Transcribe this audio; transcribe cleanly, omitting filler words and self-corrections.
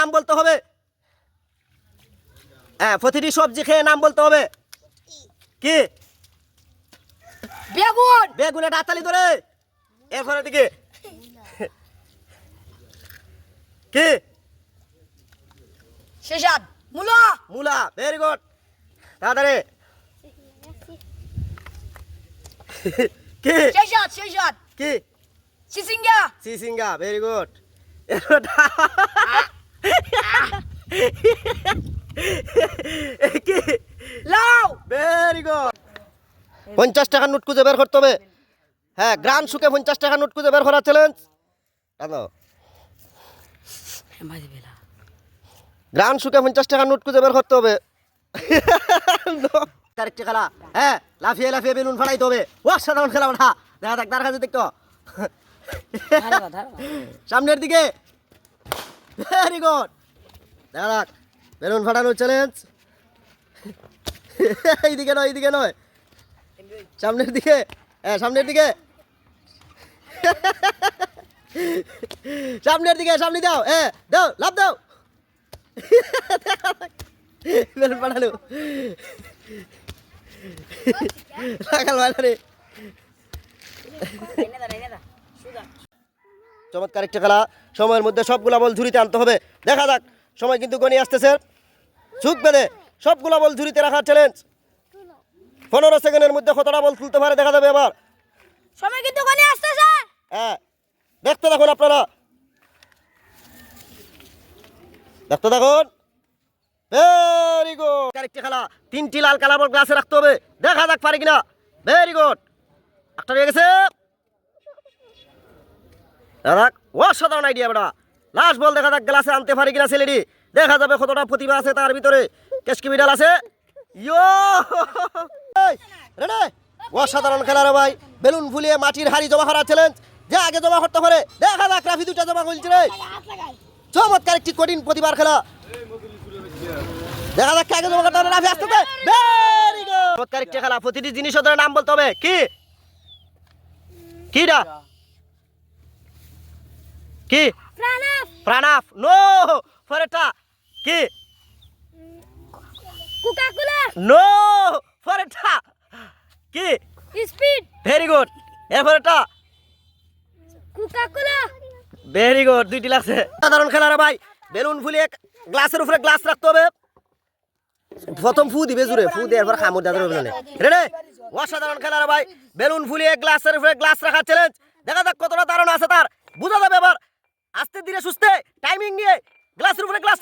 নাম বলতে হবে। হ্যাঁ, প্রতিটি সবজি খেয়ে নাম বলতে হবে। কি? বেগুন। বেগুন, এটা হাততালি ধরে। এরপরে দিকে কি? শেষাদ। মূলা। মূলা, ভেরি গুড। তাড়াতাড়ি। কি? শেষাদ। কি? চিচিঙ্গা। চিচিঙ্গা, ভেরি গুড। কি? লাউ। Very good. 50 টাকার নোট খুঁজে বের করতে হবে। হ্যাঁ, গ্রাম সুখে 50 টাকার নোট খুঁজে বের করার চ্যালেঞ্জ। গ্রাম সুখে 50 টাকার নোট খুঁজে বের করতে হবে। আরেকটি খেলা। হ্যাঁ, লাফিয়ে লাফিয়ে বেলুন ফাটাইতে হবে। অসাধারণ খেলা ওটা। দেখা যাক তার কাছে দেখতো। সামনের দিকে। Very good. দেখা যাক বেলুন ফাটানোর চ্যালেঞ্জ। এইদিকে নয়, এইদিকে নয়, সামনের দিকে। হ্যাঁ, সামনের দিকে। সামনের দিকে, সামনে দাও। হ্যাঁ, দাও, লাভ দাও। বেলুন ফাটানো। লাগাল বাজারে। চমৎকার একটা খেলা। সময়ের মধ্যে সবগুলা বল ঝুড়িতে আনতে হবে। দেখা যাক, সময় কিন্তু গনিয়ে আসতেছে। ঝুঁক বেঁধে সবগুলা বল ঝুড়িতে রাখার চ্যালেঞ্জ। 15 সেকেন্ডের মধ্যে কতটা বল তুলতে পারে দেখা যাবে এবার। সময় কিন্তু গনিয়ে আসতেছে। হ্যাঁ, দেখতে থাকুন আপনারা, দেখতে থাকুন। Very good. আরেকটি খেলা। 3টি লাল কালার বল গ্লাসে রাখতে হবে। দেখা যাক পারে কিনা। Very good. একটা রয়ে গেছে। দেখ, অসাধারণ আইডিয়া বেটা। লাস্ট বল দেখা যাক গ্লাসে আনতে পারে কিনা ছেলেটি। দেখা যাবে কতটা প্রতিভা আছে তার ভিতরে। কেশকি বিড়াল আছে। ইয়ো, রেডি। অসাধারণ খেলা রে ভাই। বেলুন ফুলিয়ে মাটির হাড়ি জমা করার চ্যালেঞ্জ। যে আগে জমা করতে পারে। দেখা যাক রাফি দুটা জমা করছে রে। চমৎকার একটি কঠিন প্রতিভার খেলা। দেখা যাক আগে জমা করতে হবে। রাফি আসতে হবে। Very good. চমৎকার একটি খেলা। প্রতিটি জিনিস ওদের নাম বলতে হবে। কি? কিটা? কি? প্রাণাফ। নো। ফরেটা। কি? কোকাকোলা। নো। ফরেটা। কি? স্পিড। Very good. এরপরেটা। কোকাকোলা। Very good. 2টি লাগছে। সাধারণ খেলা রে ভাই। বেলুন ফুলিয়ে গ্লাসের উপরে গ্লাস রাখতে হবে। প্রথম ফু দিবে জুড়ে, ফু দিয়ে এরপর খামুর দাদা হবে। রেডি। অসাধারণ খেলা রে ভাই। বেলুন ফুলিয়ে গ্লাসের উপরে গ্লাস রাখার চ্যালেঞ্জ। দেখা যাক কতটা ধারণা আছে তার। বুঝা যাবে এবার। আস্তে ধীরে সুস্থে টাইমিং নিয়ে গ্লাসের উপরে গ্লাস